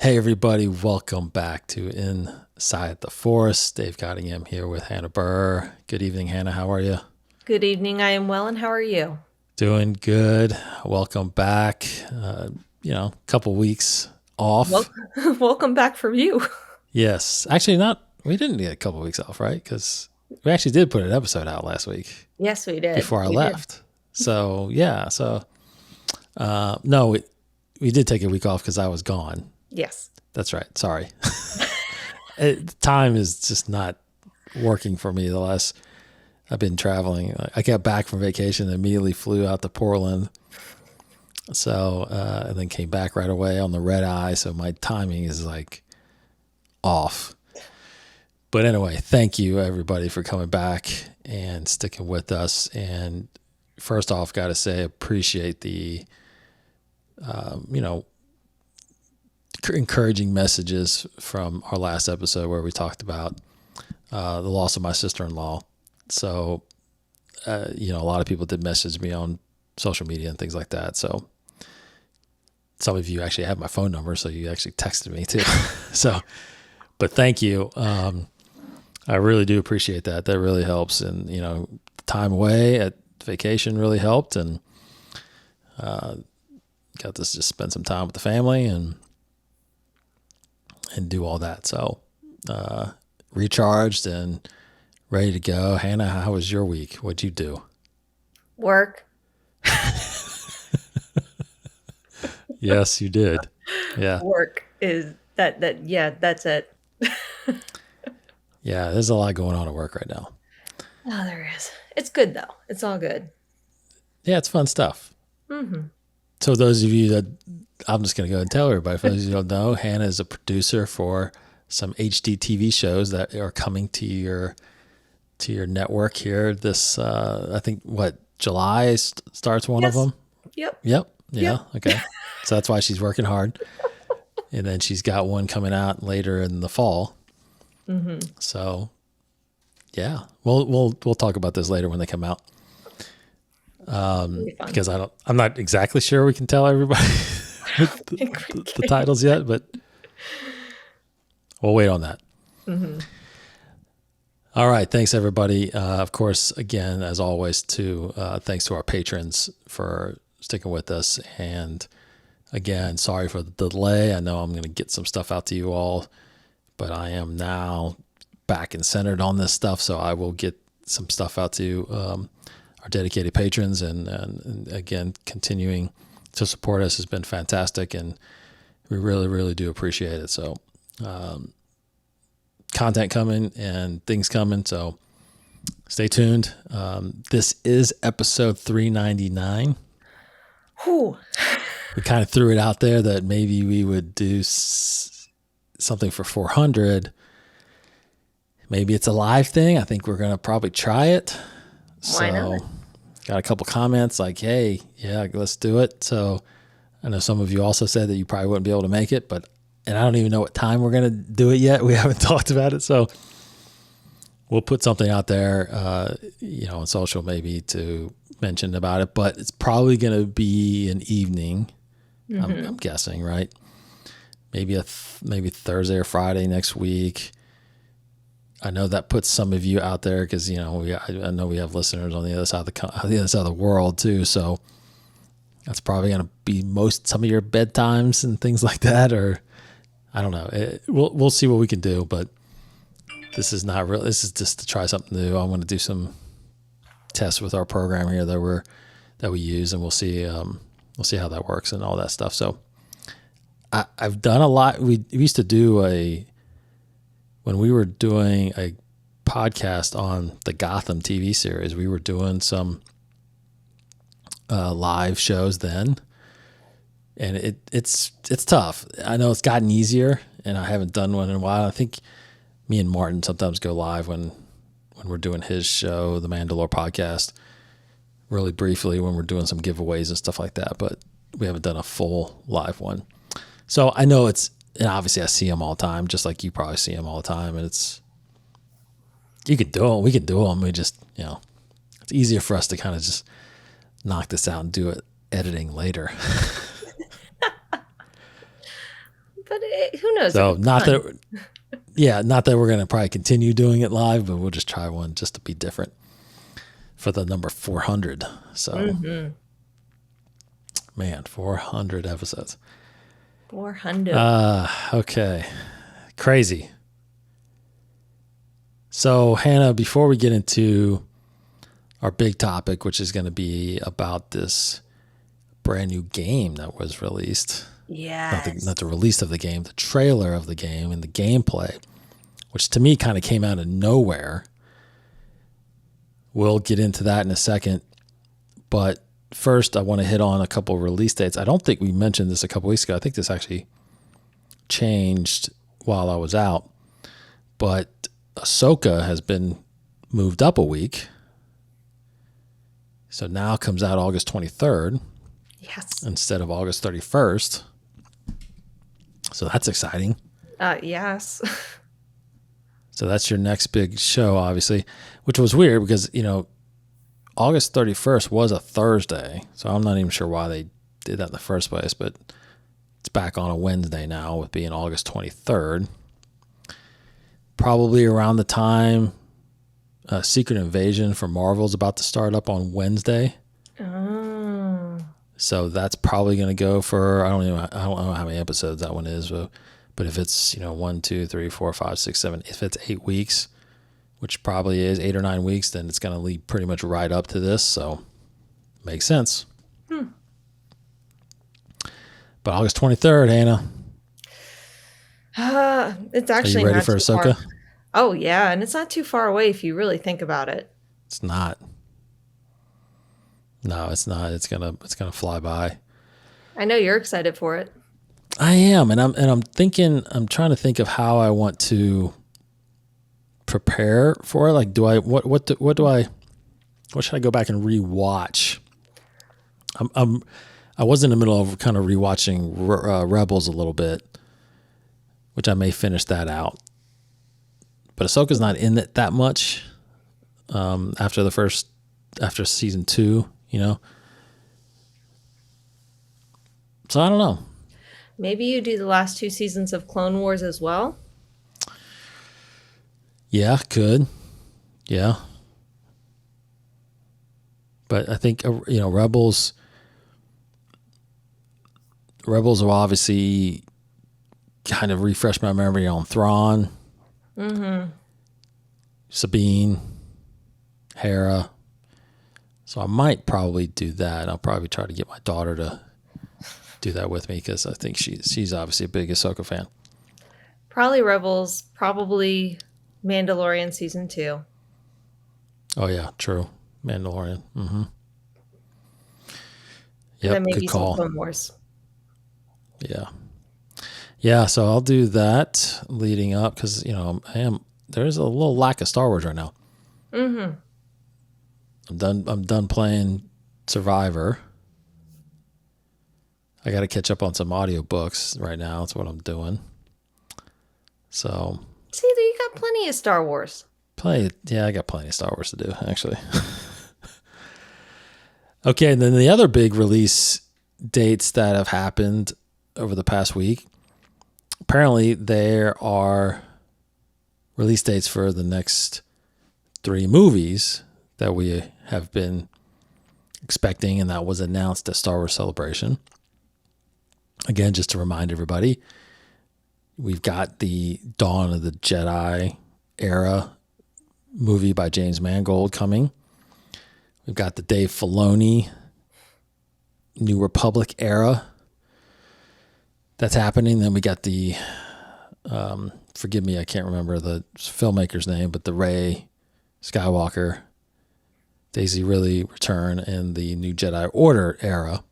Hey everybody, welcome back to Inside the Forest. Dave Cottingham here with Hannah Burr. Good evening, Hannah. How are you? Good evening. I am well, and how are you? Doing good. Welcome back. A couple weeks off. Welcome, welcome back from you. Yes, actually, not. We didn't get a couple weeks off, right? Because we actually did put an episode out last week Yes, we did. before I We did. left. So yeah. No, we did take a week off because I was gone. Yes. That's right. Sorry. Time is just not working for me. I've been traveling. I got back from vacation and immediately flew out to Portland. So, and then came back right away on the red eye. So my timing is like off. But anyway, thank you everybody for coming back and sticking with us. And first off, got to say, appreciate the, encouraging messages from our last episode where we talked about the loss of my sister-in-law. So, a lot of people did message me on social media and things like that. So some of you actually have my phone number, so you actually texted me too. But thank you. I really do appreciate that. That really helps. And, time away at vacation really helped, and got to just spend some time with the family and do all that. So, recharged and ready to go. Hannah, how was your week? What'd you do? Work. Yes, you did. Yeah. Work is that yeah, that's it. Yeah. There's a lot going on at work right now. Oh, there is. It's good though. It's all good. Yeah. It's fun stuff. Mm-hmm. So those of you that, I'm just going to go and tell everybody, for those of you who don't know, Hannah is a producer for some HD TV shows that are coming to your network here. This, I think July starts one of Yes. them. Yep. Yep. Yeah. Yep. Okay. So that's why she's working hard. And then she's got one coming out later in the fall. Mm-hmm. So yeah, we'll talk about this later when they come out. Because I'm not exactly sure we can tell everybody the titles yet, but we'll wait on that. Mm-hmm. All right. Thanks everybody. Of course, again, as always, thanks to our patrons for sticking with us. And again, sorry for the delay. I know I'm going to get some stuff out to you all, but I am now back and centered on this stuff. So I will get some stuff out to our dedicated patrons, and again, continuing to support us has been fantastic. And we really, really do appreciate it. So, content coming and things coming. So stay tuned. This is episode 399. Whew. We kind of threw it out there that maybe we would do something for 400. Maybe it's a live thing. I think we're going to probably try it. Why not? Got a couple comments like, hey, yeah, let's do it. So I know some of you also said that you probably wouldn't be able to make it, and I don't even know what time we're going to do it yet. We haven't talked about it. So we'll put something out there, on social maybe to mention about it, but it's probably going to be an evening. Mm-hmm. I'm guessing, right? Maybe maybe Thursday or Friday next week. I know that puts some of you out there because, I know we have listeners on the other side of the world too. So that's probably going to be some of your bedtimes and things like that, or I don't know. We'll see what we can do, but this is not real. This is just to try something new. I'm going to do some tests with our program here that we use, and we'll see how that works and all that stuff. So I've done a lot. We used to do when we were doing a podcast on the Gotham TV series, we were doing some live shows then, and it's tough. I know it's gotten easier, and I haven't done one in a while. I think me and Martin sometimes go live when we're doing his show, the Mandalore podcast, really briefly when we're doing some giveaways and stuff like that, but we haven't done a full live one. So I know and obviously I see them all the time, just like you probably see them all the time. And you can do them. We can do them. We just, it's easier for us to kind of just knock this out and do it editing later. But who knows? So not fun. not that we're going to probably continue doing it live, but we'll just try one just to be different for the number 400. So, man, 400 episodes. 400. Okay. Crazy. So, Hannah, before we get into our big topic, which is going to be about this brand new game that was released. Yes. Not the release of the game, the trailer of the game and the gameplay, which to me kind of came out of nowhere. We'll get into that in a second. But first, I want to hit on a couple of release dates. I don't think we mentioned this a couple weeks ago. I think this actually changed while I was out. But Ahsoka has been moved up a week. So now it comes out August 23rd. Yes. Instead of August 31st. So that's exciting. Yes. So that's your next big show, obviously, which was weird because, August 31st was a Thursday. So I'm not even sure why they did that in the first place, but it's back on a Wednesday now with being August 23rd. Probably around the time Secret Invasion for Marvel is about to start up on Wednesday. Oh. So that's probably going to go for, I don't know how many episodes that one is, but if it's, 1, 2, 3, 4, 5, 6, 7, if it's 8 weeks, which probably is 8 or 9 weeks, then it's going to lead pretty much right up to this. So makes sense. But August 23rd, Hannah. It's actually Are you ready not for too Ahsoka? far. Oh, yeah. And it's not too far away if you really think about it. It's not. No, it's not. It's gonna fly by. I know you're excited for it. I am, and I'm trying to think of how I want to prepare for it. Like, what should I go back and rewatch? I was in the middle of kind of rewatching Rebels a little bit, which I may finish that out. But Ahsoka's not in it that much after season 2, So I don't know. Maybe you do the last 2 seasons of Clone Wars as well. Yeah, could. Yeah. But I think, Rebels will obviously kind of refresh my memory on Thrawn, Sabine, Hera. So I might probably do that. I'll probably try to get my daughter to do that with me because I think she's obviously a big Ahsoka fan. Probably Rebels, probably Mandalorian season 2. Oh yeah, true. Mandalorian. Mm-hmm. And then Yep, maybe good some call. Clone Wars. Yeah. So I'll do that leading up because there's a little lack of Star Wars right now. I'm done playing Survivor. I got to catch up on some audiobooks right now. That's what I'm doing. So See, you got plenty of Star Wars. I got plenty of Star Wars to do, actually. Okay, and then the other big release dates that have happened over the past week. Apparently, there are release dates for the next 3 movies that we have been expecting, and that was announced at Star Wars Celebration. Again, just to remind everybody, we've got the Dawn of the Jedi era movie by James Mangold coming. We've got the Dave Filoni New Republic era that's happening. Then we got the, forgive me, I can't remember the filmmaker's name, but the Rey Skywalker, Daisy Ridley return and the New Jedi Order era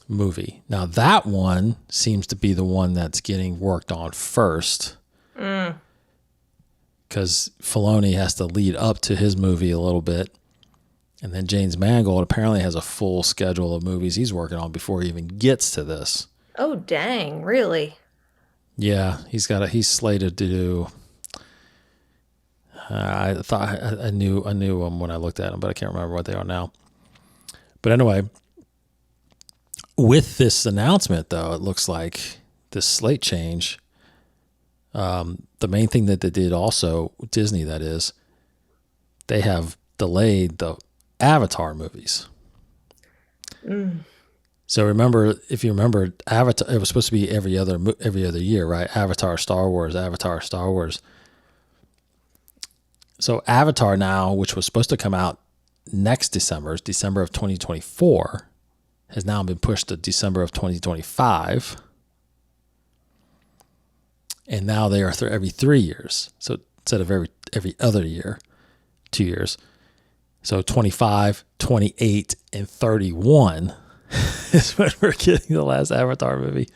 movie. Now that one seems to be the one that's getting worked on first. Because Filoni has to lead up to his movie a little bit. And then James Mangold apparently has a full schedule of movies he's working on before he even gets to this. Oh, dang. Really? Yeah, he's slated to do. I thought I knew them when I looked at them, but I can't remember what they are now. But anyway, with this announcement, though, it looks like this slate change, the main thing that they did also, Disney that is, they have delayed the Avatar movies. So if you remember, Avatar, it was supposed to be every other year, right? Avatar, Star Wars, Avatar, Star Wars. So Avatar now, which was supposed to come out next December of 2024, has now been pushed to December of 2025. And now they are every 3 years. So instead of every other year, 2 years. So 25, 28, and 31 is when we're getting the last Avatar movie.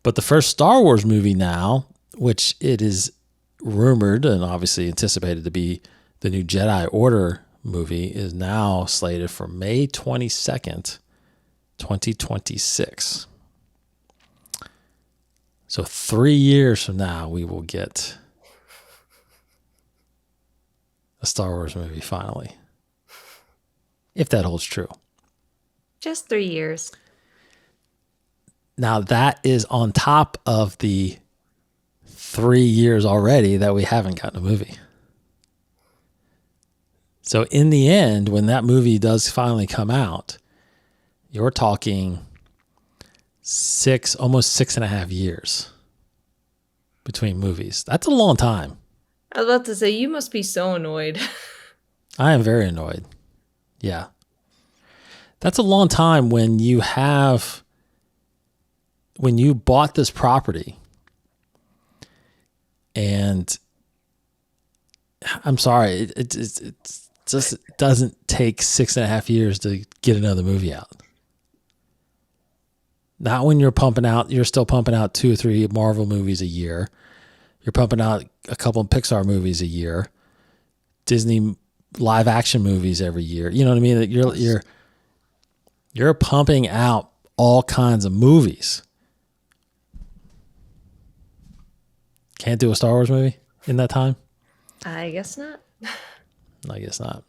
But the first Star Wars movie now, which it is rumored and obviously anticipated to be the new Jedi Order movie, is now slated for May 22nd, 2026. So 3 years from now, we will get a Star Wars movie finally. If that holds true. Just 3 years. Now that is on top of the 3 years already that we haven't gotten a movie. So in the end, when that movie does finally come out, you're talking almost 6.5 years between movies. That's a long time. I was about to say, you must be so annoyed. I am very annoyed. Yeah. That's a long time when you bought this property, and I'm sorry, it just doesn't take 6.5 years to get another movie out. Not when you're still pumping out 2 or 3 Marvel movies a year. You're pumping out a couple of Pixar movies a year, Disney live action movies every year. You know what I mean? You're pumping out all kinds of movies. Can't do a Star Wars movie in that time? I guess not. I guess not.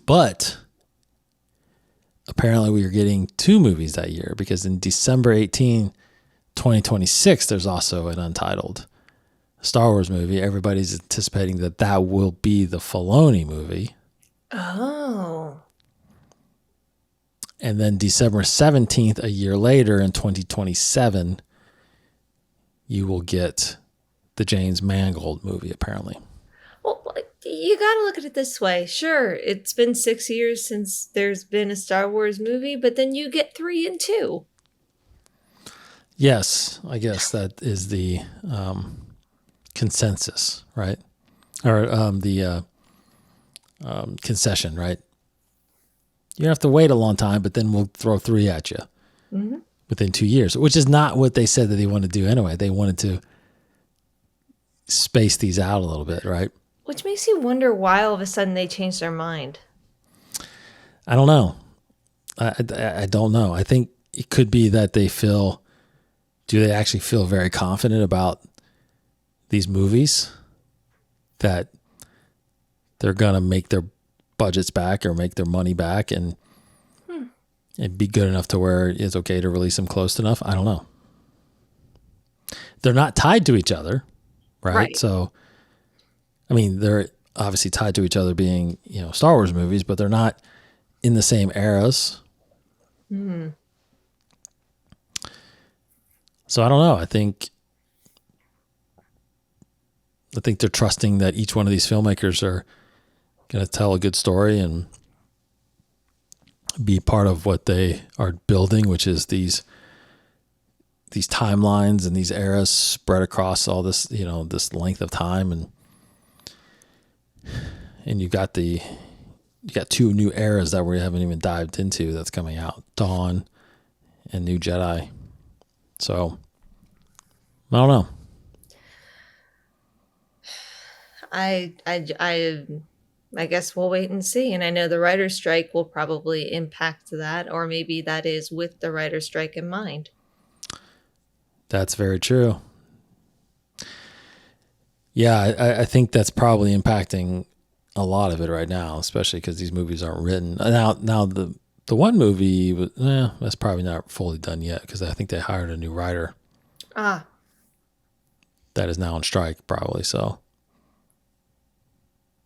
But apparently we are getting 2 movies that year, because in December 18, 2026, there's also an untitled Star Wars movie. Everybody's anticipating that will be the Filoni movie. Oh. And then December 17th, a year later in 2027, you will get the James Mangold movie, apparently. Well, you got to look at it this way. Sure, it's been 6 years since there's been a Star Wars movie, but then you get 3 and 2. Yes, I guess that is the consensus, right? Or the concession, right? You have to wait a long time, but then we'll throw 3 at you within 2 years, which is not what they said that they wanted to do anyway. They wanted to space these out a little bit, right? Which makes you wonder why all of a sudden they changed their mind. I don't know. I don't know. I think it could be that do they actually feel very confident about these movies, that they're going to make their budgets back or make their money back and it'd be good enough to where it's okay to release them close enough? I don't know. They're not tied to each other, right? So, I mean, they're obviously tied to each other being, Star Wars movies, but they're not in the same eras. So I don't know. I think they're trusting that each one of these filmmakers are going to tell a good story and be part of what they are building, which is these timelines and these eras spread across all this, this length of time, and you got 2 new eras that we haven't even dived into that's coming out: Dawn and New Jedi. So I don't know. I guess we'll wait and see. And I know the writer's strike will probably impact that, or maybe that is with the writer's strike in mind. That's very true. Yeah, I think that's probably impacting a lot of it right now, especially because these movies aren't written. Now the The one movie, that's probably not fully done yet because I think they hired a new writer. Ah. That is now on strike, probably. So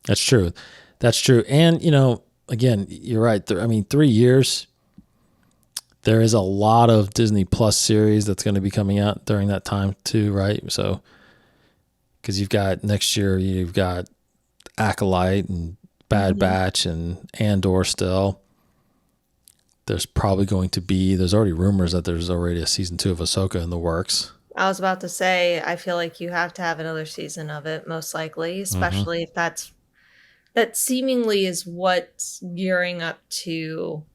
that's true. That's true. And, again, you're right. 3 years, there is a lot of Disney Plus series that's going to be coming out during that time too, right? So, because you've got next year, you've got Acolyte and Bad Batch and Andor still. There's probably there's already rumors that there's already a season 2 of Ahsoka in the works. I was about to say, I feel like you have to have another season of it, most likely, especially if that seemingly is what's gearing up to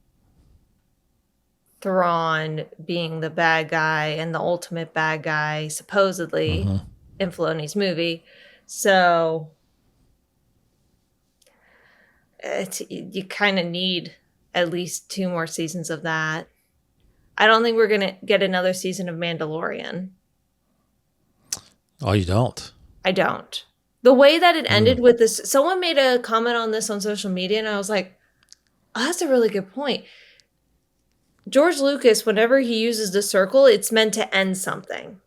Thrawn being the bad guy and the ultimate bad guy, supposedly, in Filoni's movie. So you kind of need at least 2 more seasons of that. I don't think we're going to get another season of Mandalorian. Oh, you don't? I don't. The way that it ended with this, someone made a comment on this on social media, and I was like, oh, that's a really good point. George Lucas, whenever he uses the circle, it's meant to end something.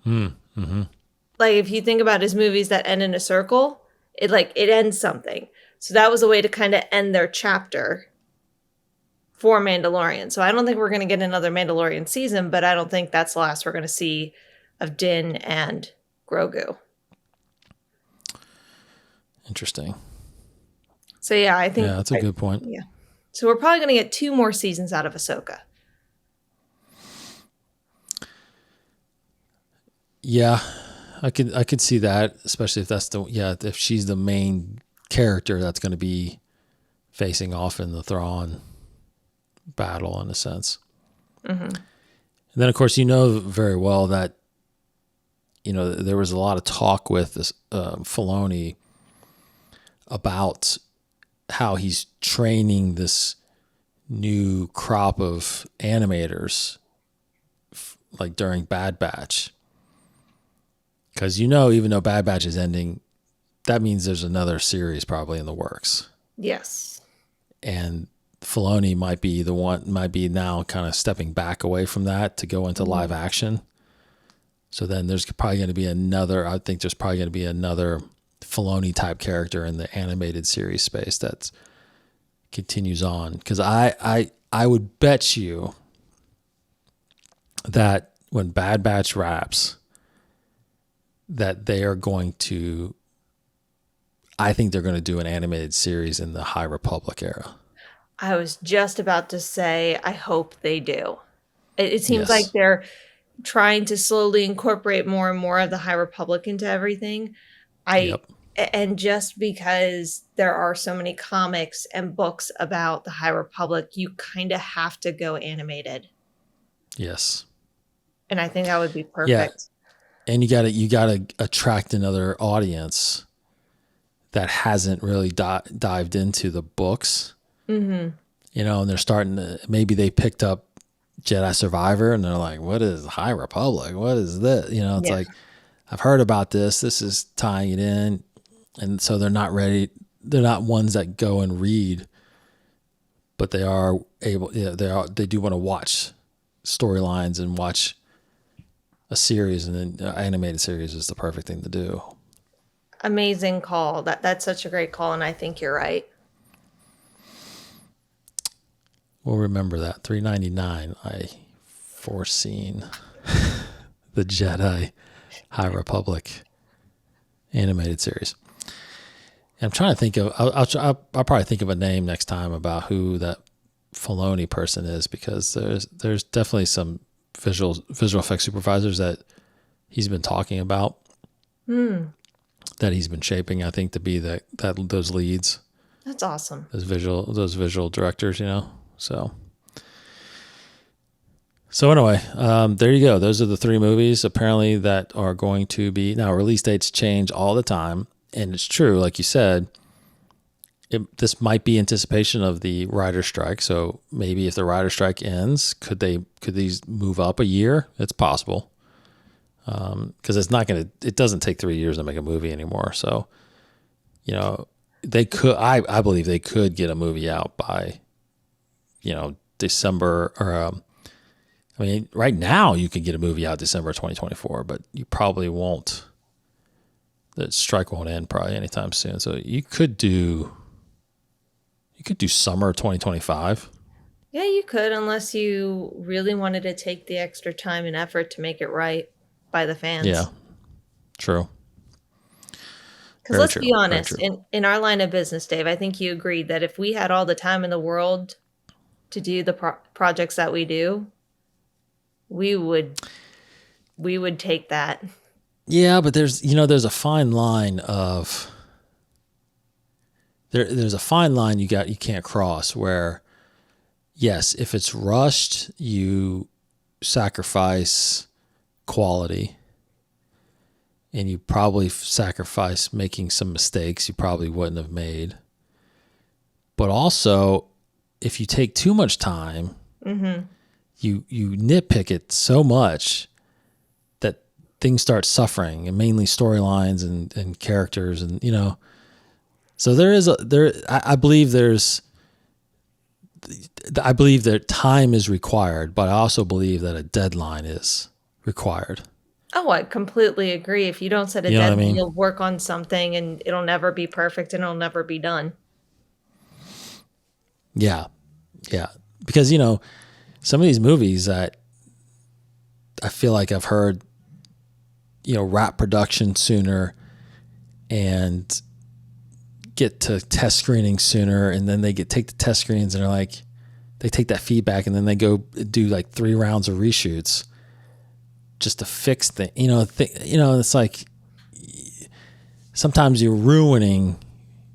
Like, if you think about his movies that end in a circle, it ends something. So that was a way to kind of end their chapter for Mandalorian. So I don't think we're going to get another Mandalorian season, but I don't think that's the last we're going to see of Din and Grogu. Interesting. So yeah, I think... Yeah, that's a good point. Yeah. So we're probably going to get 2 more seasons out of Ahsoka. Yeah, I could see that, especially if if she's the main character that's going to be facing off in the Thrawn battle in a sense. And then of course very well that there was a lot of talk with this Filoni about how he's training this new crop of animators like during Bad Batch. Because even though Bad Batch is ending, that means there's another series probably in the works. Yes. And Filoni might be now kind of stepping back away from that to go into live action. So then there's probably going to be another Filoni type character in the animated series space that continues on. Because I would bet you that when Bad Batch wraps, that they are going to, I think they're going to do an animated series in the High Republic era. I was just about to say, I hope they do. It seems Yes. like they're trying to slowly incorporate more and more of the High Republic into everything. And just because there are so many comics and books about the High Republic, you kind of have to go animated. Yes. And I think that would be perfect. Yeah. And you gotta attract another audience that hasn't really dived into the books. And they're starting to, maybe they picked up Jedi Survivor and they're like, what is High Republic? What is this? It's like, I've heard about this. This is tying it in. And so they're not ready. They're not ones that go and read, but they are able, they do want to watch storylines and watch a series, and then animated series is the perfect thing to do. Amazing call. That's such a great call. And I think you're right. We'll remember that. $3.99. I foreseen the Jedi High Republic animated series. And I'm trying to think of. I'll probably think of a name next time about who that Filoni person is, because there's definitely some visual effects supervisors that he's been talking about. That he's been shaping, I think, to be those leads. That's awesome. Those visual directors, So anyway, there you go. Those are the 3 movies apparently that are going to be, now release dates change all the time. And it's true, like you said, this might be anticipation of the writer strike. So maybe if the writer strike ends, could these move up a year? It's possible. Because it doesn't take 3 years to make a movie anymore. So, they could, I believe they could get a movie out by December or I mean, right now you can get a movie out December 2024, but you probably won't. The strike won't end probably anytime soon. So you could do summer 2025. Yeah, you could, unless you really wanted to take the extra time and effort to make it right by the fans. Yeah, true. Because let's be honest, in our line of business, Dave, I think you agreed that if we had all the time in the world to do the projects that we do, we would take that. Yeah, but there's a fine line of there's a fine line you can't cross where, yes, if it's rushed, you sacrifice quality, and you probably sacrifice making some mistakes you probably wouldn't have made. But also, if you take too much time, you nitpick it so much that things start suffering, and mainly storylines and characters, and So I believe that time is required, but I also believe that a deadline is required. Oh, I completely agree. If you don't set a deadline, you'll work on something and it'll never be perfect and it'll never be done. Yeah. Yeah. Because, some of these movies that I feel like I've heard, wrap production sooner and get to test screening sooner, and then they take the test screens and they take that feedback and then they go do like 3 rounds of reshoots just to fix the, it's like sometimes you're ruining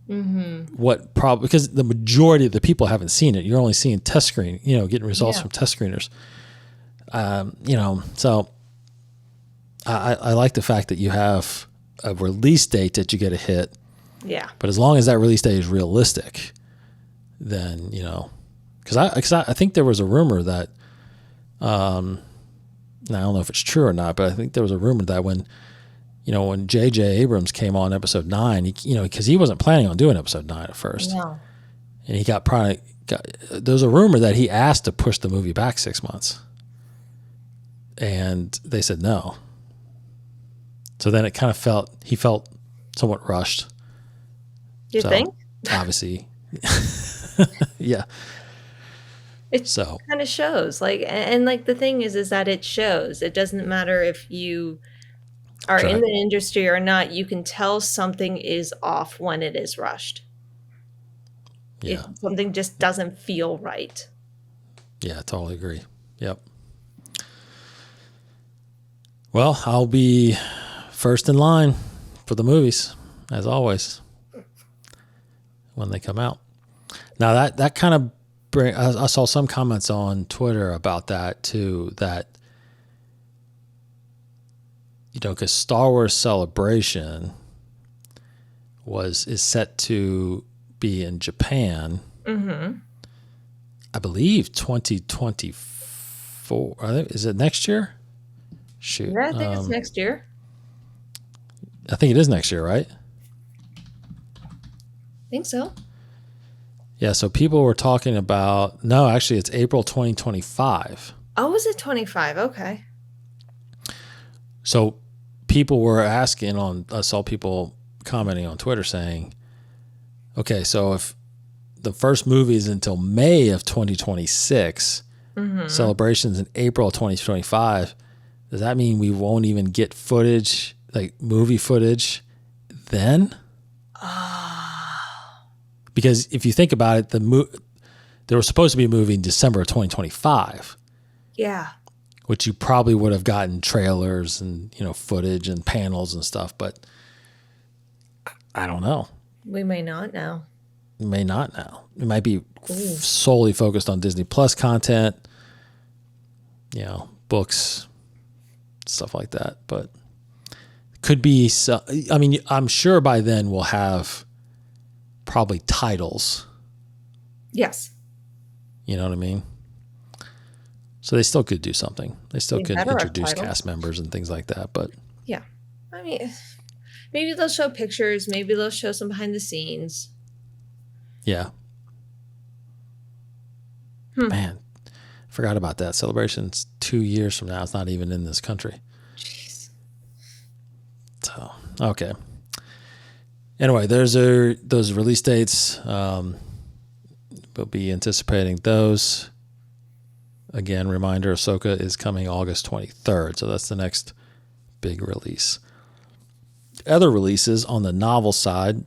because the majority of the people haven't seen it. You're only seeing test screen, getting results from test screeners. So I like the fact that you have a release date that you get to hit. Yeah. But as long as that release date is realistic, then, because I think there was a rumor that, now I don't know if it's true or not, but I think there was a rumor that when J.J. Abrams came on episode 9, because he wasn't planning on doing episode 9 at first. No. And he there was a rumor that he asked to push the movie back 6 months. And they said no. So then it kind of he felt somewhat rushed. You think? Obviously. Yeah. It kind of shows. And the thing is that it shows. It doesn't matter if you are in the industry or not. You can tell something is off when it is rushed. Yeah. If something just doesn't feel right. Yeah, I totally agree. Yep. Well, I'll be first in line for the movies, as always, when they come out. Now that kind of I saw some comments on Twitter about that too, that because Star Wars Celebration is set to be in Japan. Mm-hmm. I believe 2024. Is it next year? Shoot. Yeah, I think it's next year. I think it is next year, right? I think so. Yeah, so people were talking about, no, actually it's April 2025. Oh, was it 25? Okay. So people were asking I saw people commenting on Twitter saying, okay, so if the first movie is until May of 2026, Celebration's in April of 2025, does that mean we won't even get footage, like movie footage then? Because if you think about it, there was supposed to be a movie in December of 2025. Yeah. Which you probably would have gotten trailers and, footage and panels and stuff, but I don't know. We may not now. We may not now. It might be solely focused on Disney Plus content, books, stuff like that, but could be, I'm sure by then we'll have probably titles. Yes. You know what I mean? So they still could do something. They still could introduce cast members and things like that, but yeah. I mean, maybe they'll show pictures, maybe they'll show some behind the scenes. Yeah. Man, forgot about that. Celebration's 2 years from now. It's not even in this country. Jeez. So, okay. Anyway, those release dates. We'll be anticipating those. Again, reminder, Ahsoka is coming August 23rd. So that's the next big release. Other releases on the novel side,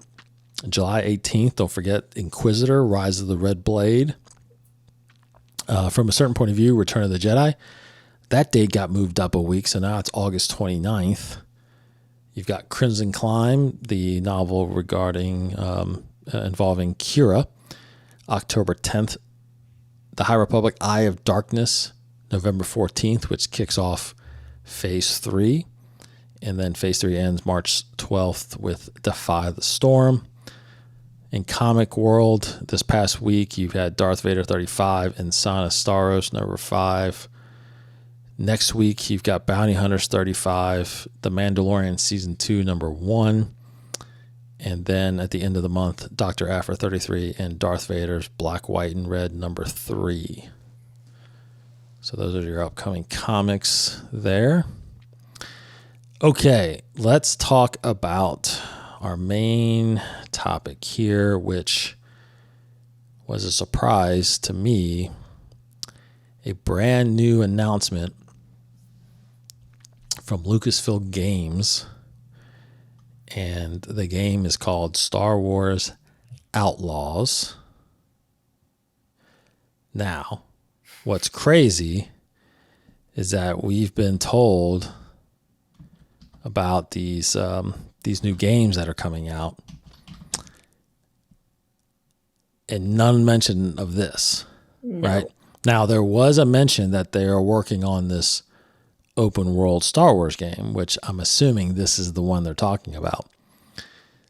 July 18th, don't forget Inquisitor, Rise of the Red Blade. From a certain point of view, Return of the Jedi. That date got moved up a week, so now it's August 29th. You've got Crimson Climb, the novel regarding involving Kira, October 10th. The High Republic, Eye of Darkness, November 14th, which kicks off Phase 3. And then Phase 3 ends March 12th with Defy the Storm. In Comic World, this past week, you've had Darth Vader 35 and Sana Staros, number 5. Next week, you've got Bounty Hunters 35, The Mandalorian Season 2, number 1. And then at the end of the month, Dr. Aphra 33 and Darth Vader's Black, White, and Red, number 3. So those are your upcoming comics there. Okay, let's talk about our main topic here, which was a surprise to me. A brand new announcement from Lucasfilm Games. And the game is called Star Wars Outlaws. Now, what's crazy is that we've been told about these new games that are coming out, and none mention of this, right? Now, there was a mention that they are working on this open world Star Wars game, which I'm assuming this is the one they're talking about.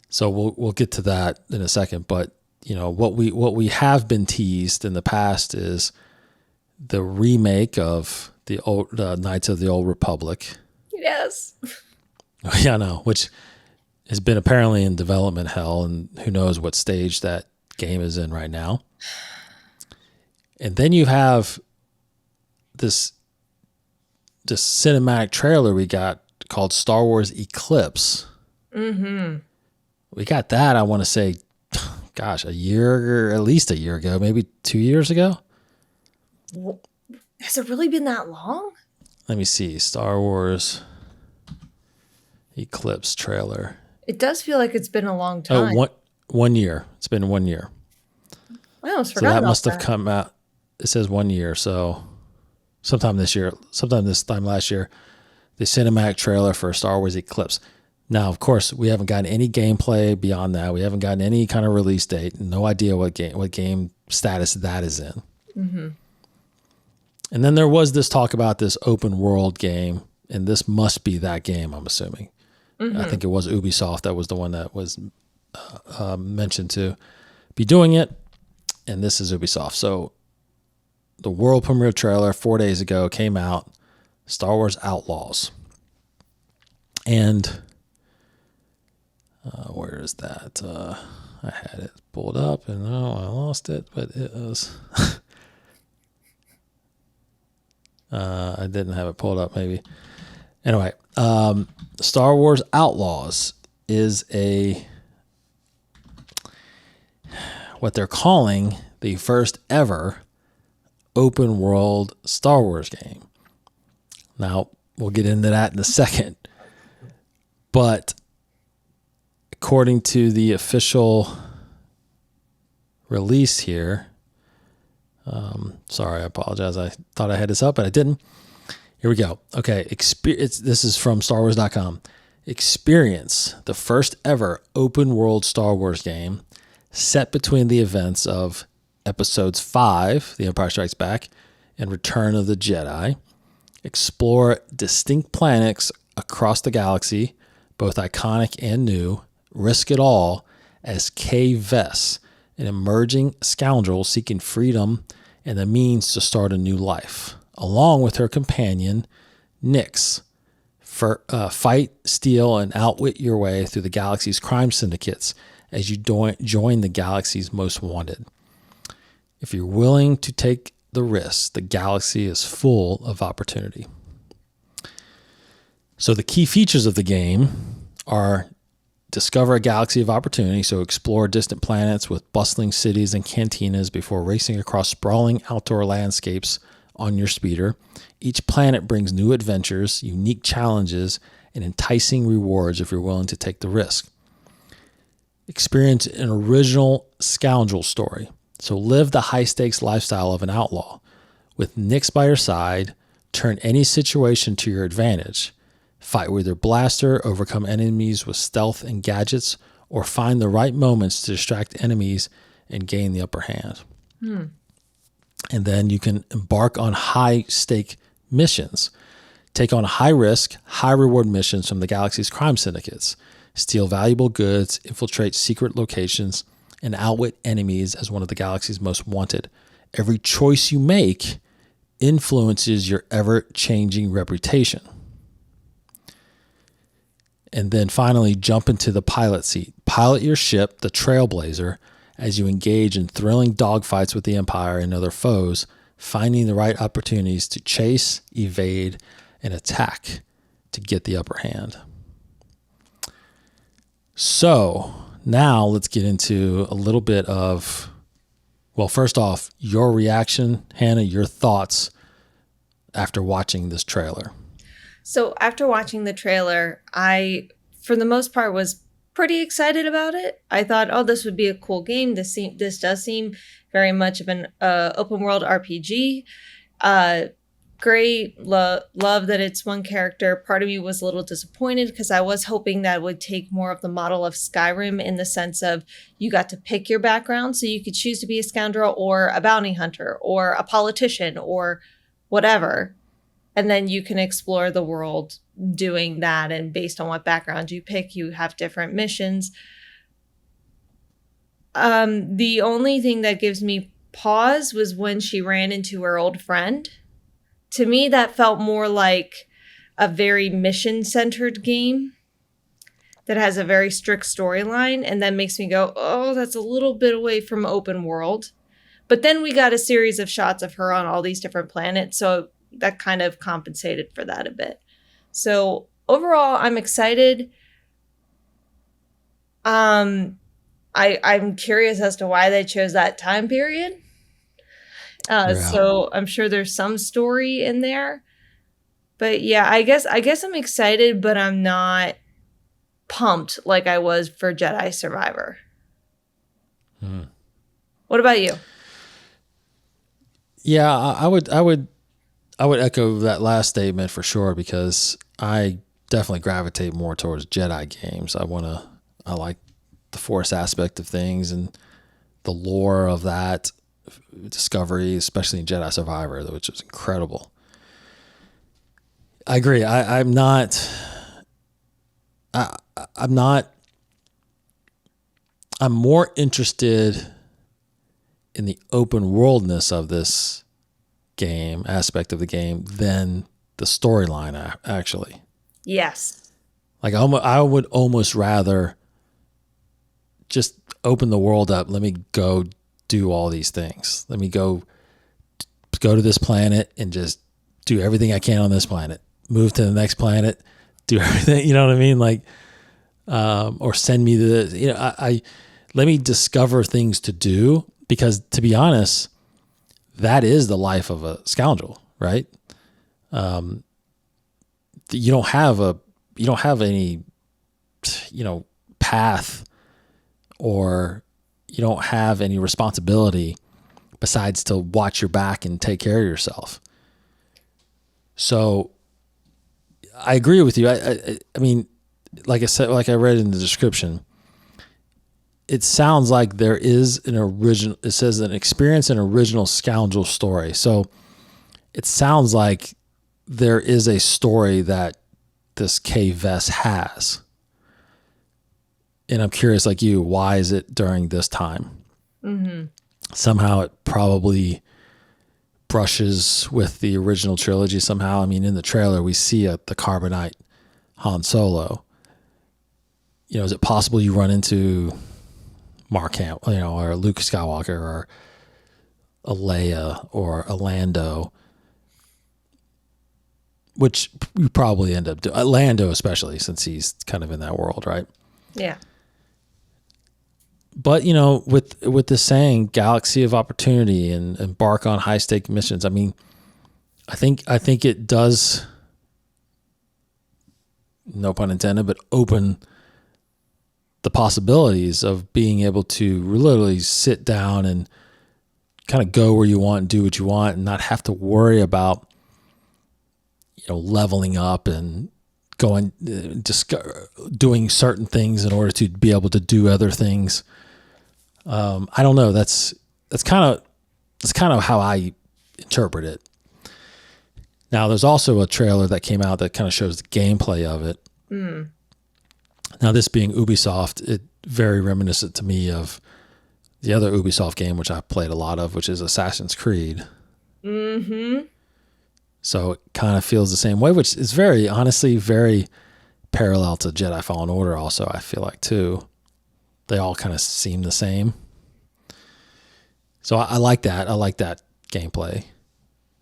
So we'll get to that in a second. But you know what we have been teased in the past is the remake of the old Knights of the Old Republic. Yes. Yeah, I know, which has been apparently in development hell, and who knows what stage that game is in right now. And then you have this cinematic trailer we got called Star Wars Eclipse. Mm-hmm. We got that, I want to say, gosh, at least a year ago, maybe 2 years ago. Has it really been that long? Let me see. Star Wars Eclipse trailer. It does feel like it's been a long time. Oh, 1 year. It's been 1 year. I almost forgot about that. So that must have come out. It says 1 year, so sometime this time last year, the cinematic trailer for Star Wars Eclipse. Now, of course, we haven't gotten any gameplay beyond that. We haven't gotten any kind of release date. No idea what game status that is in. Mm-hmm. And then there was this talk about this open world game, and this must be that game, I'm assuming. Mm-hmm. I think it was Ubisoft that was the one that was mentioned to be doing it, and this is Ubisoft. So the world premiere trailer 4 days ago came out, Star Wars Outlaws. And where is that? I had it pulled up, and I lost it, but it was... I didn't have it pulled up, maybe. Anyway, Star Wars Outlaws is what they're calling the first ever open world Star Wars game. Now, we'll get into that in a second. But according to the official release here, sorry, I apologize. I thought I had this up, but I didn't. Here we go. Okay, this is from StarWars.com. Experience the first ever open world Star Wars game set between the events of Episodes 5, The Empire Strikes Back, and Return of the Jedi. Explore distinct planets across the galaxy, both iconic and new. Risk it all as Vess, an emerging scoundrel seeking freedom and the means to start a new life, along with her companion, Nyx. Fight, steal, and outwit your way through the galaxy's crime syndicates as you join the galaxy's most wanted. If you're willing to take the risk. The galaxy is full of opportunity. So the key features of the game are discover a galaxy of opportunity, so explore distant planets with bustling cities and cantinas before racing across sprawling outdoor landscapes on your speeder. Each planet brings new adventures, unique challenges, and enticing rewards if you're willing to take the risk. Experience an original scoundrel story. So live the high-stakes lifestyle of an outlaw. With Nyx by your side, turn any situation to your advantage. Fight with your blaster, overcome enemies with stealth and gadgets, or find the right moments to distract enemies and gain the upper hand. And then you can embark on high-stake missions. Take on high-risk, high-reward missions from the galaxy's crime syndicates. Steal valuable goods, infiltrate secret locations, and outwit enemies as one of the galaxy's most wanted. Every choice you make influences your ever-changing reputation. And then finally, jump into the pilot seat. Pilot your ship, the Trailblazer, as you engage in thrilling dogfights with the Empire and other foes, finding the right opportunities to chase, evade, and attack to get the upper hand. So now let's get into a little bit of, well, first off, your reaction, Hannah, your thoughts after watching this trailer. So after watching the trailer, I, for the most part, was pretty excited about it. I thought, oh, this would be a cool game. This does seem very much of an open world RPG. Great, love that it's one character. Part of me was a little disappointed because I was hoping that would take more of the model of Skyrim in the sense of you got to pick your background, so you could choose to be a scoundrel or a bounty hunter or a politician or whatever. And then you can explore the world doing that. And based on what background you pick, you have different missions. The only thing that gives me pause was when she ran into her old friend. To me, that felt more like a very mission-centered game that has a very strict storyline. And that makes me go, oh, that's a little bit away from open world. But then we got a series of shots of her on all these different planets. So that kind of compensated for that a bit. So overall, I'm excited. I'm curious as to why they chose that time period. So I'm sure there's some story in there. But yeah, I guess I'm excited, but I'm not pumped like I was for Jedi Survivor. What about you? Yeah, I would echo that last statement for sure, because I definitely gravitate more towards Jedi games. I like the Force aspect of things and the lore of that discovery, especially in Jedi Survivor, which was incredible. I agree. I'm more interested in the open worldness of this game aspect of the game than the storyline actually. Yes. Like I would almost rather just open the world up. Let me go do all these things. Let me go to this planet and just do everything I can on this planet. Move to the next planet, do everything. You know what I mean? Like, or send me I let me discover things to do, because to be honest, that is the life of a scoundrel, right? You don't have any, path, or you don't have any responsibility besides to watch your back and take care of yourself. So I agree with you. I mean, like I said, like I read in the description, it sounds like there is it says an experience an original scoundrel story. So it sounds like there is a story that this Vess has. And I'm curious, like you, why is it during this time? Mm-hmm. Somehow it probably brushes with the original trilogy somehow. I mean, in the trailer, we see the Carbonite Han Solo. Is it possible you run into Mark Hamill, or Luke Skywalker, or a Leia or a Lando, which you probably end up doing. Lando especially, since he's kind of in that world, right? Yeah. But, you know, with the saying galaxy of opportunity and embark on high stake missions, I mean, I think it does, no pun intended, but open the possibilities of being able to literally sit down and kind of go where you want and do what you want and not have to worry about, you know, leveling up and going, just doing certain things in order to be able to do other things. I don't know. That's kind of how I interpret it. Now, there's also a trailer that came out that kind of shows the gameplay of it. Mm. Now, this being Ubisoft, it very reminiscent to me of the other Ubisoft game, which I played a lot of, which is Assassin's Creed. Mm-hmm. So it kind of feels the same way, which is honestly, very parallel to Jedi Fallen Order also, I feel like, too. They all kind of seem the same. So I like that. I like that gameplay.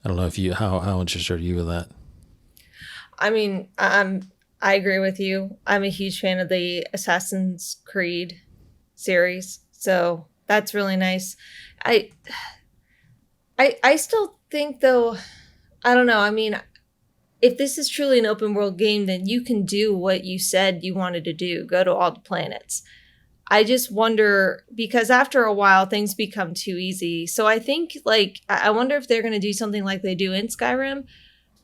I don't know if how interested are you in that? I mean, I agree with you. I'm a huge fan of the Assassin's Creed series, so that's really nice. I still think, though, I don't know. I mean, if this is truly an open world game, then you can do what you said you wanted to do, go to all the planets. I just wonder, because after a while things become too easy. So I think, like, I wonder if they're going to do something like they do in Skyrim,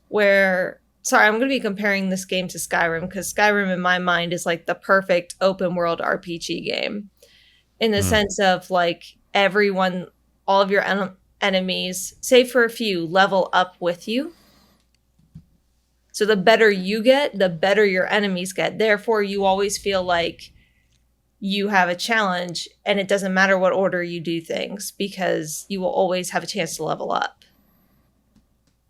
where, sorry, I'm going to be comparing this game to Skyrim, because Skyrim in my mind is like the perfect open world RPG game in the sense of, like, everyone, all of your enemies, save for a few, level up with you. So the better you get, the better your enemies get. Therefore, you always feel like you have a challenge, and it doesn't matter what order you do things, because you will always have a chance to level up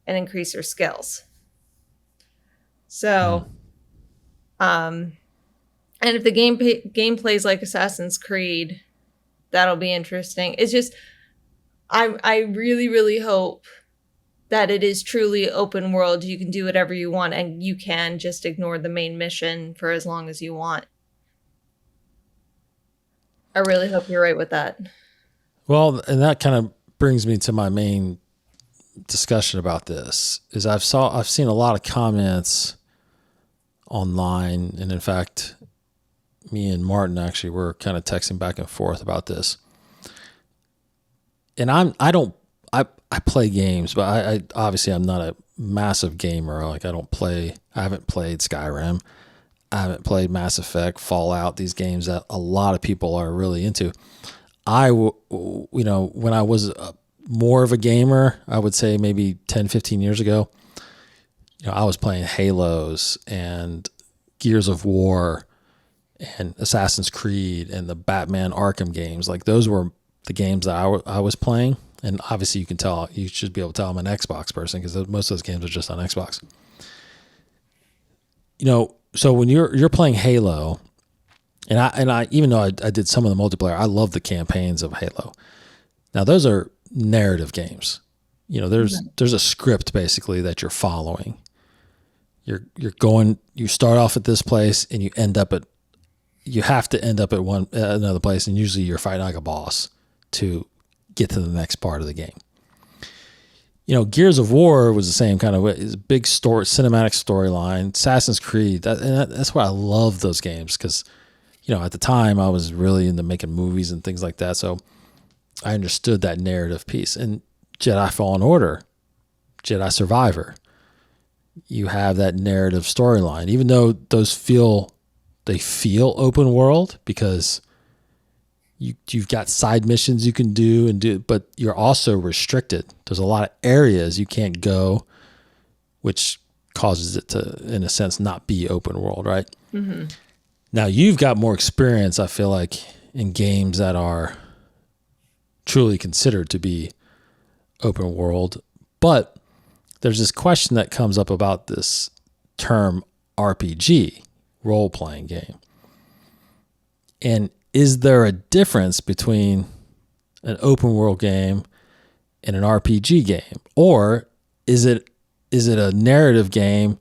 and increase your skills. So, and if the game plays like Assassin's Creed, that'll be interesting. It's just, I really, really hope that it is truly open world. You can do whatever you want, and you can just ignore the main mission for as long as you want. I really hope you're right with that. Well, and that kind of brings me to my main discussion about this. Is I've seen a lot of comments online, and in fact, me and Martin actually were kind of texting back and forth about this. And I play games, but I obviously I'm not a massive gamer. Like, I haven't played Skyrim. I haven't played Mass Effect, Fallout, these games that a lot of people are really into. When I was more of a gamer, I would say maybe 10, 15 years ago, I was playing Halos and Gears of War and Assassin's Creed and the Batman Arkham games. Like, those were the games that I was playing. And obviously you should be able to tell I'm an Xbox person, because most of those games are just on Xbox. So when you're playing Halo, and I even though I did some of the multiplayer, I love the campaigns of Halo. Now, those are narrative games. There's a script basically that you're following. You start off at this place, and you have to end up at another place, and usually you're fighting like a boss to get to the next part of the game. Gears of War was the same kind of way. It's a big story, cinematic storyline. Assassin's Creed, that's why I love those games, because, at the time I was really into making movies and things like that. So I understood that narrative piece. And Jedi Fallen Order, Jedi Survivor, you have that narrative storyline, even though those feel open world, because you've got side missions you can do, but you're also restricted. There's a lot of areas you can't go, which causes it to, in a sense, not be open world, right? Mm-hmm. Now, you've got more experience, I feel like, in games that are truly considered to be open world. But there's this question that comes up about this term RPG, role-playing game. And is there a difference between an open world game in an RPG game? Or is it a narrative game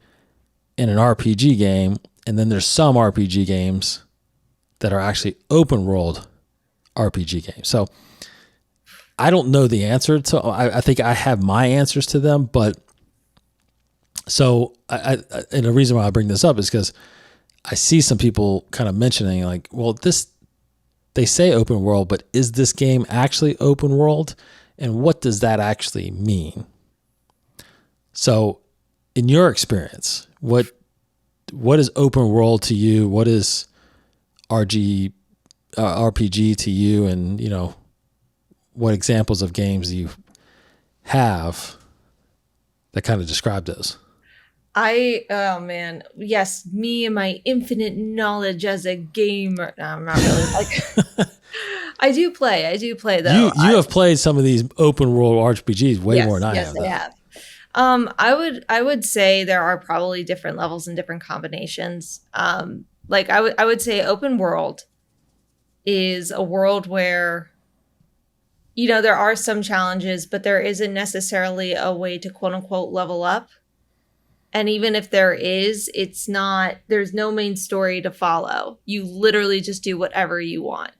in an RPG game, and then there's some RPG games that are actually open world RPG games? So I don't know the answer to. I think I have my answers to them, but so and the reason why I bring this up is because I see some people kind of mentioning like, well, they say open world, but is this game actually open world, and what does that actually mean? So, in your experience, what is open world to you? What is RPG to you? And what examples of games do you have that kind of describe those? Oh man, yes, me and my infinite knowledge as a gamer. No, I'm not really like. I do play though. You have played some of these open world RPGs way more than I have. Yes, I have. I would say there are probably different levels and different combinations. Like I would say open world is a world where there are some challenges, but there isn't necessarily a way to quote unquote level up. And even if there is, there's no main story to follow. You literally just do whatever you want.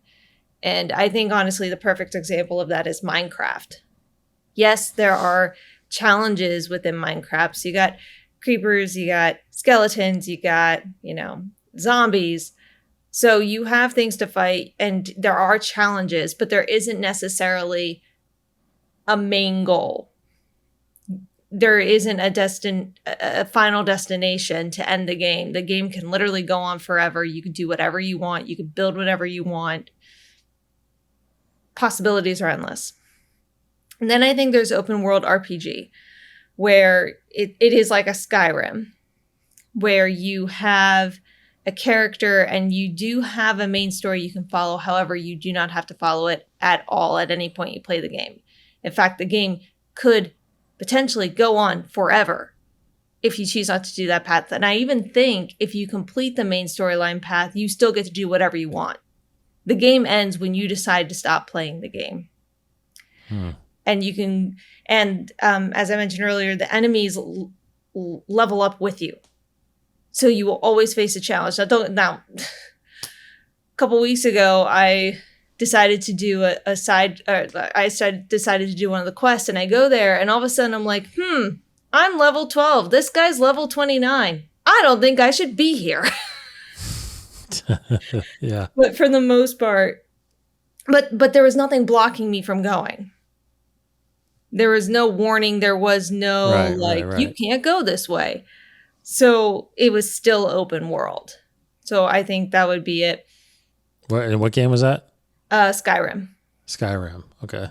And I think honestly, the perfect example of that is Minecraft. Yes, there are challenges within Minecraft. So you got creepers, you got skeletons, you got, zombies. So you have things to fight and there are challenges, but there isn't necessarily a main goal. There isn't a final destination to end the game. The game can literally go on forever. You can do whatever you want. You can build whatever you want. Possibilities are endless. And then I think there's open world RPG, where it is like a Skyrim, where you have a character and you do have a main story you can follow. However, you do not have to follow it at all at any point you play the game. In fact, the game could potentially go on forever if you choose not to do that path. And I even think if you complete the main storyline path, you still get to do whatever you want. The game ends when you decide to stop playing the game. And you can, as I mentioned earlier, the enemies level up with you. So you will always face a challenge. Now, a couple weeks ago, I decided to do decided to do one of the quests, and I go there, and all of a sudden I'm like, I'm level 12. This guy's level 29. I don't think I should be here. Yeah. But for the most part, but there was nothing blocking me from going. There was no warning. There was no right. You can't go this way. So it was still open world. So I think that would be it. What game was that? Skyrim. Skyrim. Okay.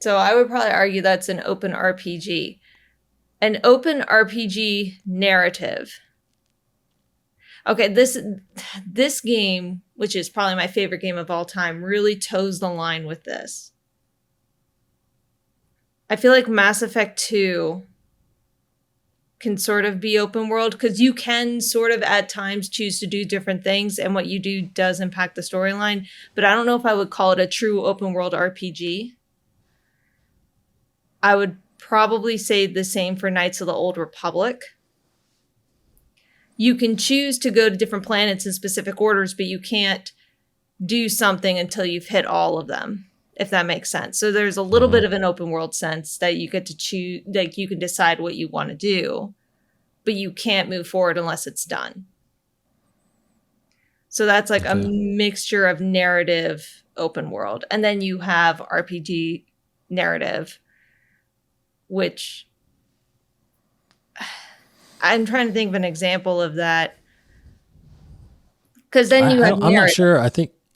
So I would probably argue that's an open RPG. An open RPG narrative. Okay, this game, which is probably my favorite game of all time, really toes the line with this. I feel like Mass Effect 2 can sort of be open world because you can sort of at times choose to do different things, and what you do does impact the storyline. But I don't know if I would call it a true open world RPG. I would probably say the same for Knights of the Old Republic. You can choose to go to different planets in specific orders, but you can't do something until you've hit all of them, if that makes sense. So there's a little bit of an open world sense that you get to choose, like you can decide what you want to do, but you can't move forward unless it's done. So that's like a mixture of narrative open world. And then you have RPG narrative, which I'm trying to think of an example of that. Because then you have narrative. I'm not sure.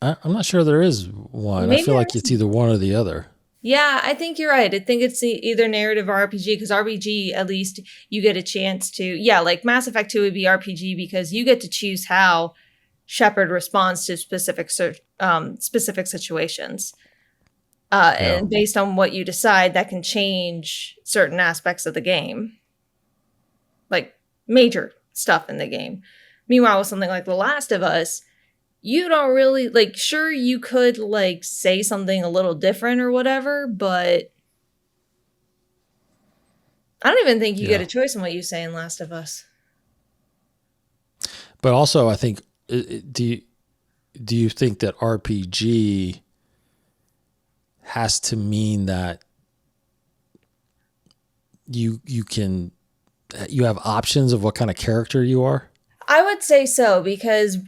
I'm not sure there is one. Maybe I feel like it's either one or the other. Yeah, I think you're right. I think it's either narrative or RPG, because RPG, at least you get a chance to, like Mass Effect 2 would be RPG because you get to choose how Shepard responds to specific situations. And based on what you decide, that can change certain aspects of the game. Like major stuff in the game. Meanwhile, with something like The Last of Us, you don't really, sure, you could, say something a little different or whatever, but I don't even think you get Yeah. a choice in what you say in Last of Us. But also, I think, do you think that RPG has to mean that you have options of what kind of character you are? I would say so because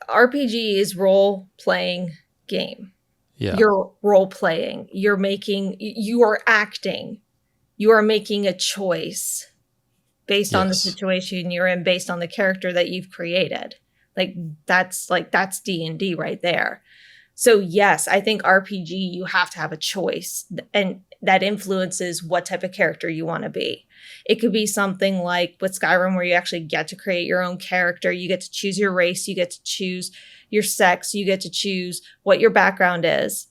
RPG is role playing game. Yeah. You're role playing. You are acting. You are making a choice based on the Yes. situation you're in, based on the character that you've created. That's D&D right there. So yes, I think RPG, you have to have a choice, and that influences what type of character you want to be. It could be something like with Skyrim where you actually get to create your own character. You get to choose your race, you get to choose your sex, you get to choose what your background is.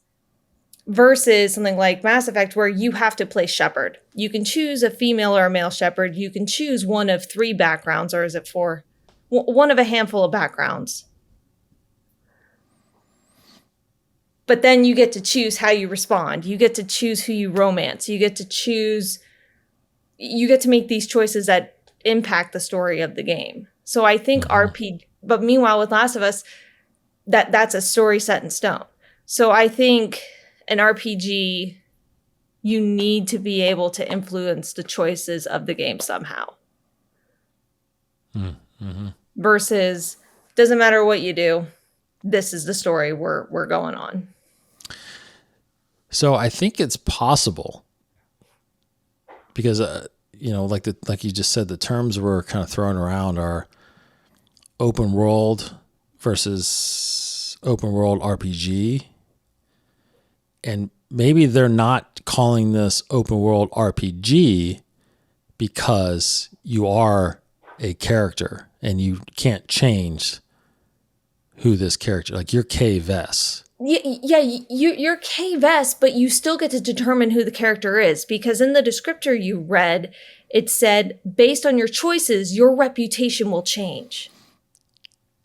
Versus something like Mass Effect where you have to play shepherd. You can choose a female or a male shepherd. You can choose one of 3 backgrounds, or is it 4? One of a handful of backgrounds. But then you get to choose how you respond. You get to choose who you romance. You get to make these choices that impact the story of the game. So I think RPG, but meanwhile with Last of Us, that's a story set in stone. So I think an RPG, you need to be able to influence the choices of the game somehow. Mm-hmm. Versus, doesn't matter what you do, this is the story we're going on. So I think it's possible because, like you just said, the terms we're kind of throwing around are open world versus open world RPG. And maybe they're not calling this open world RPG because you are a character and you can't change who this character, like you're Vess. Yeah, you're Vess, but you still get to determine who the character is, because in the descriptor you read, it said, based on your choices, your reputation will change.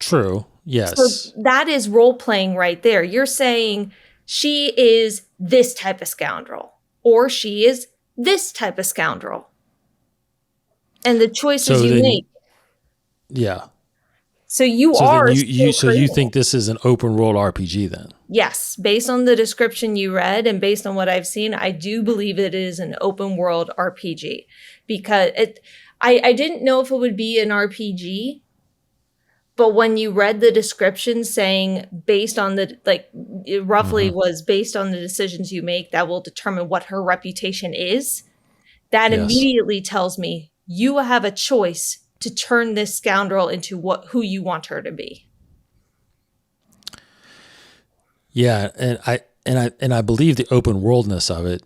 True, yes. So that is role-playing right there. You're saying she is this type of scoundrel, or she is this type of scoundrel. And the choices you make. Yeah. So you think this is an open world RPG then? Yes, based on the description you read and based on what I've seen, I do believe it is an open world RPG, because I didn't know if it would be an RPG, but when you read the description saying based on the, like, it roughly was based on the decisions you make that will determine what her reputation is, that immediately tells me you have a choice to turn this scoundrel into who you want her to be. Yeah, and I believe the open worldness of it.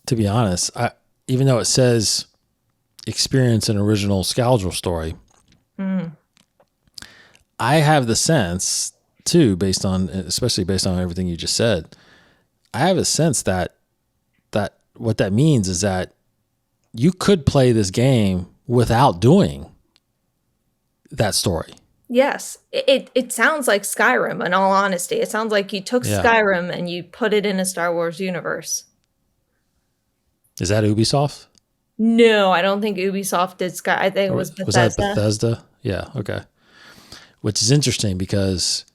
To be honest, even though it says experience an original scoundrel story, I have the sense too, especially based on everything you just said, I have a sense that what that means is that you could play this game without doing that story. Yes. It sounds like Skyrim, in all honesty. It sounds like you took Skyrim and you put it in a Star Wars universe. Is that Ubisoft? No, I don't think Ubisoft did Sky. I think it was Bethesda. Was that Bethesda? Yeah, okay. Which is interesting because,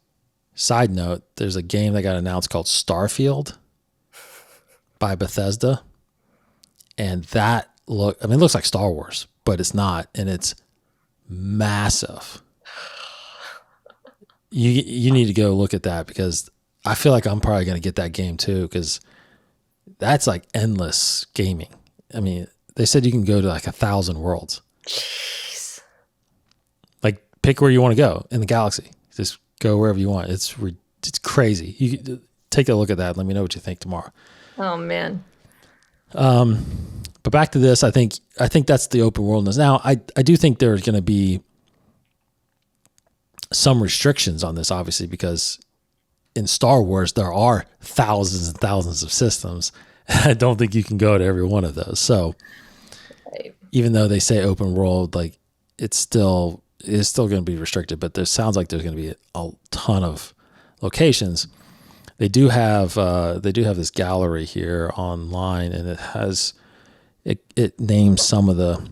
side note, there's a game that got announced called Starfield by Bethesda. And that it looks like Star Wars, but it's not. And it's massive. You need to go look at that, because I feel like I'm probably going to get that game too, because that's like endless gaming. I mean, they said you can go to like 1,000 worlds. Jeez. Like, pick where you want to go in the galaxy. Just go wherever you want. It's crazy. You take a look at that. Let me know what you think tomorrow. Oh man. But back to this, I think that's the open worldness. Now, I do think there's going to be some restrictions on this, obviously, because in Star Wars there are thousands and thousands of systems. I don't think you can go to every one of those. So, even though they say open world, like it's still going to be restricted. But there sounds like there's going to be a ton of locations. They do have this gallery here online, and it has it names some of the.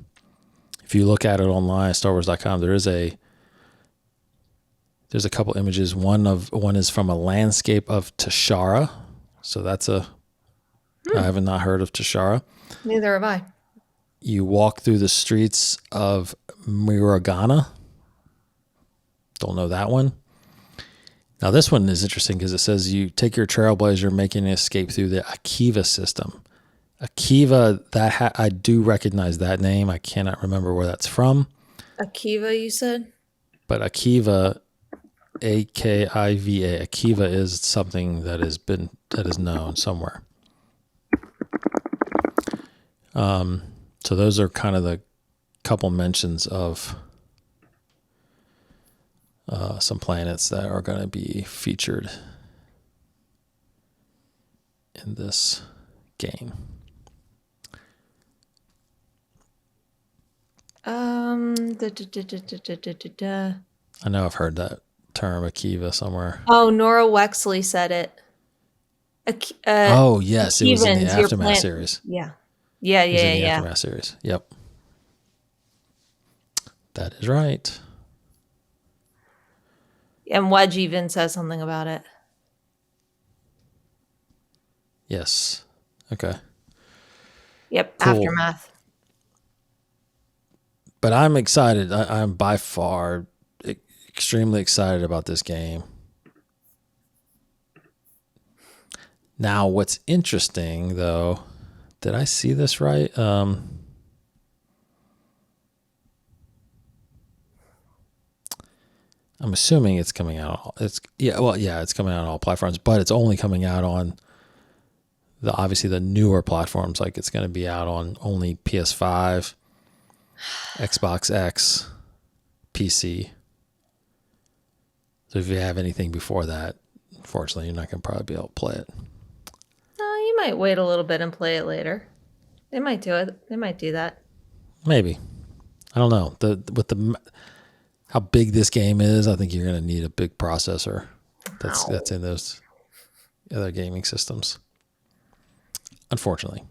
If you look at it online, StarWars.com, there's a couple images. One is from a landscape of Tashara, so that's I have not heard of Tashara. Neither have I. You walk through the streets of Miragana. Don't know that one. Now this one is interesting because it says you take your Trailblazer, making an escape through the Akiva system. Akiva, I do recognize that name. I cannot remember where that's from. Akiva, you said? But Akiva, Akiva, Akiva is something that is known somewhere. So those are kind of the couple mentions of some planets that are going to be featured in this game. Da. I know I've heard that term Akiva somewhere. Oh, Nora Wexley said it. Oh yes, it was in the Akivans, your Aftermath series. Yeah. It was in the Aftermath series. Yep. That is right. And Wedge even says something about it. Yes. Okay. Yep, Cool. Aftermath. But I'm excited. I'm by far extremely excited about this game. Now, what's interesting, though, did I see this right? I'm assuming it's coming out. It's coming out on all platforms, but it's only coming out on obviously the newer platforms. Like it's going to be out on only PS5, Xbox X, PC. So if you have anything before that, unfortunately, you're not going to probably be able to play it. No, you might wait a little bit and play it later. They might do it. They might do that. Maybe. I don't know. How big this game is, I think you're going to need a big processor that's in those other gaming systems. Unfortunately.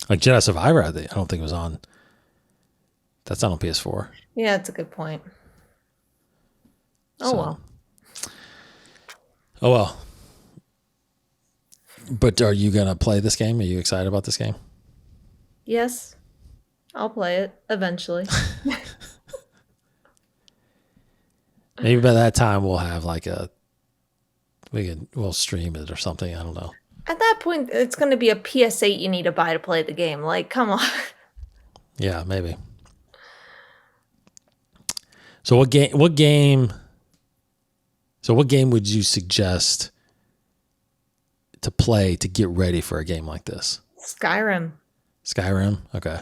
Like Jedi Survivor, I don't think it was on. That's not on PS4. Yeah, that's a good point. Well. Oh, well. But are you going to play this game? Are you excited about this game? Yes. I'll play it eventually. Maybe by that time we'll have we'll stream it or something. I don't know. At that point, it's going to be a PS8 you need to buy to play the game. Like, come on. Yeah, maybe. So what game would you suggest to play to get ready for a game like this? Skyrim. Skyrim? Okay.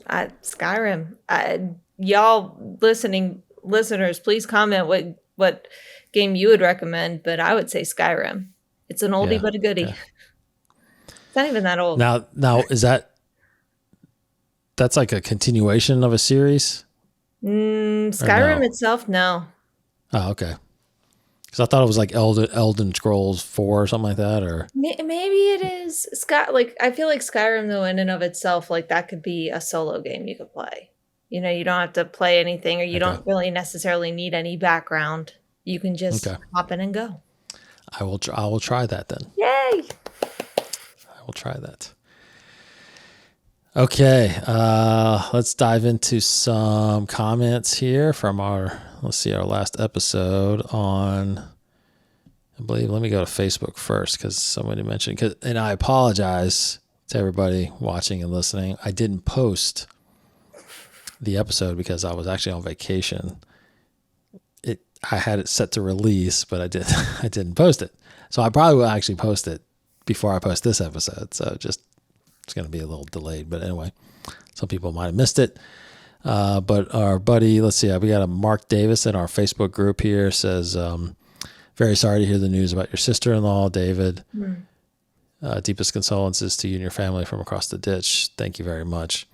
Skyrim. Y'all listeners, please comment what game you would recommend, but I would say Skyrim. It's an oldie but a goodie. Yeah. It's not even that old. Now is that's like a continuation of a series? Skyrim itself, no. Oh, okay. Because I thought it was like Elden Scrolls 4 or something like that, or maybe it is. I feel like Skyrim, though, in and of itself, like that could be a solo game you could play. You know, you don't have to play anything, or you don't really necessarily need any background. You can just hop in and go. I will try that then. Yay! I will try that. Okay, let's dive into some comments here from our last episode on, I believe, let me go to Facebook first because somebody mentioned, and I apologize to everybody watching and listening. I didn't post the episode because I was actually on vacation. I had it set to release, but I didn't post it. So I probably will actually post it before I post this episode. So it's going to be a little delayed, but anyway, some people might have missed it. But our buddy, let's see, we got a Mark Davis in our Facebook group here, says, very sorry to hear the news about your sister-in-law, David. Deepest condolences to you and your family from across the ditch. Thank you very much.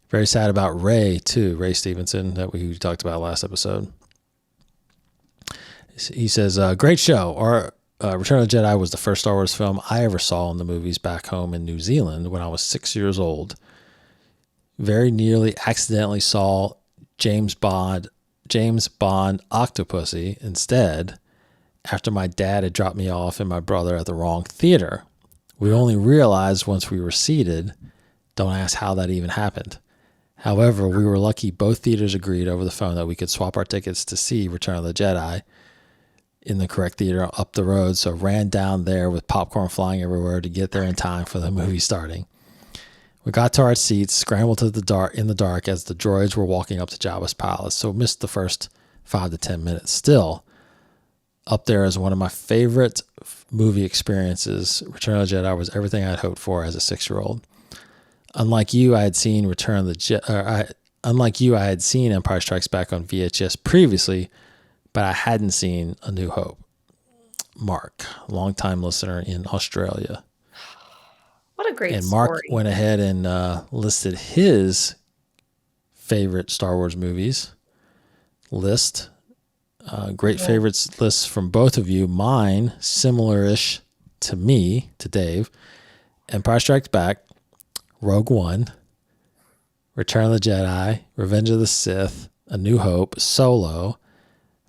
Very sad about Ray, too, Ray Stevenson, that we talked about last episode. He says, great show. Return of the Jedi was the first Star Wars film I ever saw in the movies back home in New Zealand when I was 6 years old. Very nearly accidentally saw James Bond Octopussy instead after my dad had dropped me off and my brother at the wrong theater. We only realized once we were seated. Don't ask how that even happened. However, we were lucky both theaters agreed over the phone that we could swap our tickets to see Return of the Jedi in the correct theater up the road, so ran down there with popcorn flying everywhere to get there in time for the movie starting. We got to our seats, scrambled in the dark as the droids were walking up to Jabba's palace, so missed the first 5 to 10 minutes. Still, up there as one of my favorite movie experiences, Return of the Jedi was everything I'd hoped for as a 6-year-old. Unlike you, I had seen Empire Strikes Back on VHS previously, but I hadn't seen A New Hope. Mark, longtime listener in Australia. What a great story. And Mark went ahead and listed his favorite Star Wars movies list. Great favorites lists from both of you. Mine, similar-ish to me, to Dave. Empire Strikes Back, Rogue One, Return of the Jedi, Revenge of the Sith, A New Hope, Solo,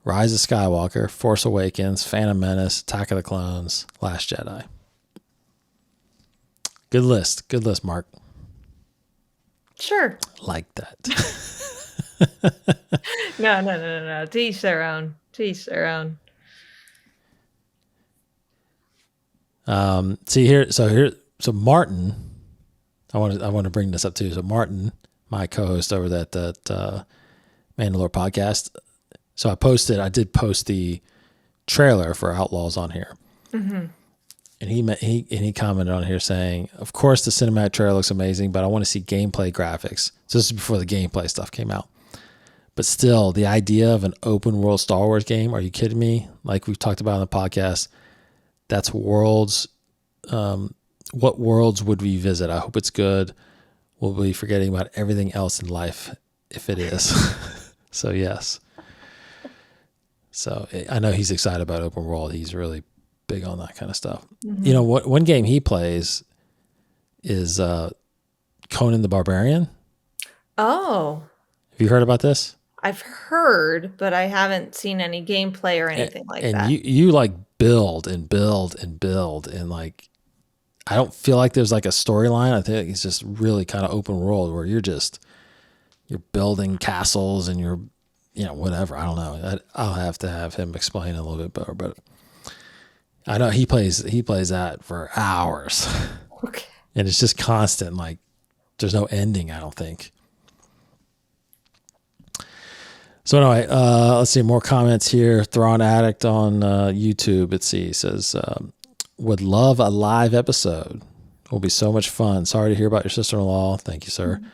Rise of Skywalker, Force Awakens, Phantom Menace, Attack of the Clones, Last Jedi. Good list, Mark. Sure. Like that. No. To each their own. So Martin, I want to bring this up too. So Martin, my co-host over that Mandalore podcast. So I did post the trailer for Outlaws on here. Mm-hmm. And he commented on here saying, of course the cinematic trailer looks amazing, but I want to see gameplay graphics. So this is before the gameplay stuff came out. But still, the idea of an open world Star Wars game, are you kidding me? Like we've talked about on the podcast, that's worlds. What worlds would we visit? I hope it's good. We'll be forgetting about everything else in life if it is. So yes. So I know he's excited about open world. He's really big on that kind of stuff. Mm-hmm. You know, one game he plays is Conan the Barbarian. Oh. Have you heard about this? I've heard, but I haven't seen any gameplay or anything like that. And you like build and like, I don't feel like there's like a storyline. I think it's just really kind of open world where you're building castles and you're, whatever. I don't know. I'll have to have him explain a little bit better, but I know he plays that for hours. Okay. And it's just constant. Like there's no ending, I don't think. So anyway, let's see more comments here. Thrawn Addict on YouTube. It says, would love a live episode. Will be so much fun. Sorry to hear about your sister-in-law. Thank you, sir. Mm-hmm.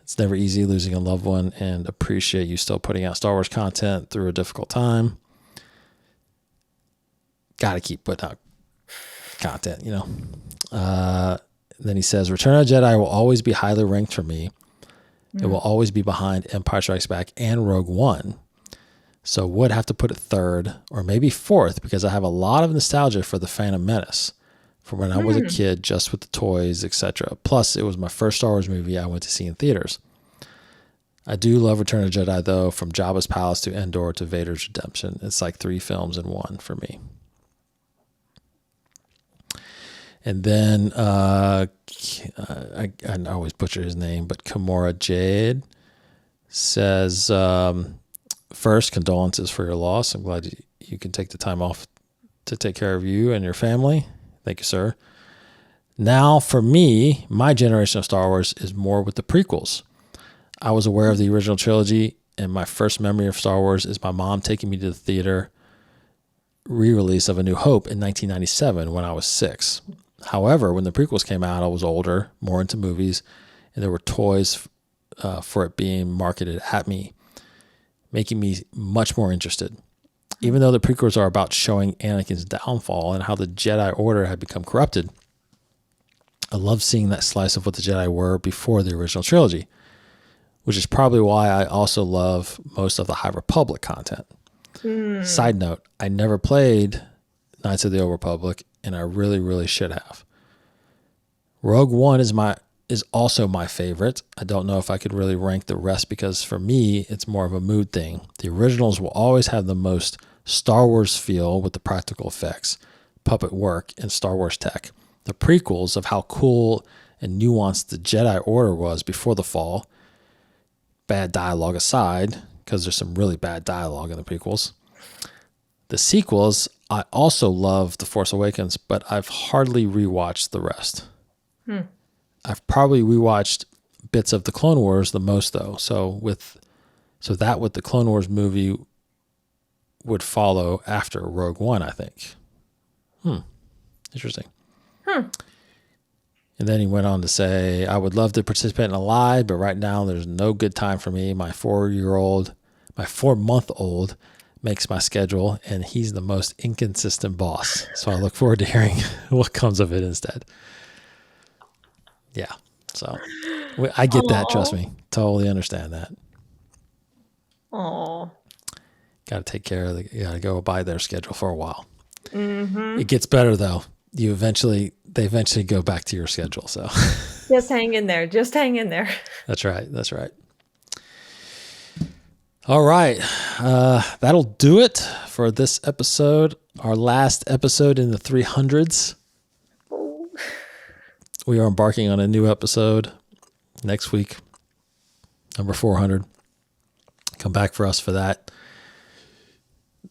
It's never easy losing a loved one, and appreciate you still putting out Star Wars content through a difficult time. Got to keep putting out content, Then he says, Return of the Jedi will always be highly ranked for me. It will always be behind Empire Strikes Back and Rogue One. So would have to put it third or maybe fourth because I have a lot of nostalgia for the Phantom Menace from when I was a kid, just with the toys, etc. Plus, it was my first Star Wars movie I went to see in theaters. I do love Return of the Jedi, though, from Jabba's Palace to Endor to Vader's Redemption. It's like 3 films in one for me. And then, I always butcher his name, but Kimura Jade says, first, condolences for your loss. I'm glad you can take the time off to take care of you and your family. Thank you, sir. Now, for me, my generation of Star Wars is more with the prequels. I was aware of the original trilogy, and my first memory of Star Wars is my mom taking me to the theater re-release of A New Hope in 1997 when I was 6. However, when the prequels came out, I was older, more into movies, and there were toys for it being marketed at me, making me much more interested. Even though the prequels are about showing Anakin's downfall and how the Jedi Order had become corrupted, I love seeing that slice of what the Jedi were before the original trilogy, which is probably why I also love most of the High Republic content. Side note, I never played Knights of the Old Republic, and I really, really should have. Rogue One is also my favorite. I don't know if I could really rank the rest because for me, it's more of a mood thing. The originals will always have the most Star Wars feel with the practical effects, puppet work, and Star Wars tech. The prequels of how cool and nuanced the Jedi Order was before the fall, bad dialogue aside, because there's some really bad dialogue in the prequels. The sequels, I also love The Force Awakens, but I've hardly rewatched the rest. I've probably rewatched bits of the Clone Wars the most, though. So that with the Clone Wars movie would follow after Rogue One, I think. Interesting. And then he went on to say, I would love to participate in a live, but right now there's no good time for me. My 4-month-old makes my schedule, and he's the most inconsistent boss. So I look forward to hearing what comes of it instead. Yeah. So I get that. Trust me. Totally understand that. Aw. Got to take care of you got to go by their schedule for a while. It gets better though. They eventually go back to your schedule. So Just hang in there. Just hang in there. That's right. That's right. All right. That'll do it for this episode. Our last episode in the 300s. We are embarking on a new episode next week, number 400. Come back for us for that.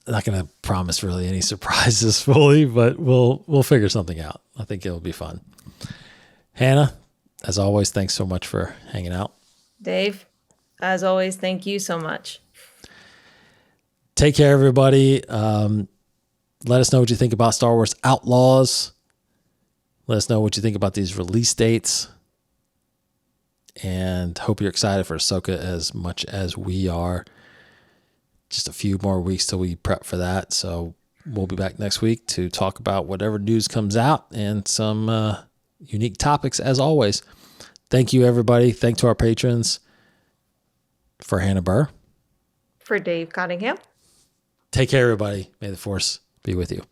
I'm not going to promise really any surprises fully, but we'll figure something out. I think it'll be fun. Hannah, as always, thanks so much for hanging out. Dave, as always, thank you so much. Take care, everybody. Let us know what you think about Star Wars Outlaws. Let us know what you think about these release dates. And hope you're excited for Ahsoka as much as we are. Just a few more weeks till we prep for that. So we'll be back next week to talk about whatever news comes out and some unique topics as always. Thank you, everybody. Thank to our patrons. For Hannah Burr. For Dave Cottingham. Take care, everybody. May the Force be with you.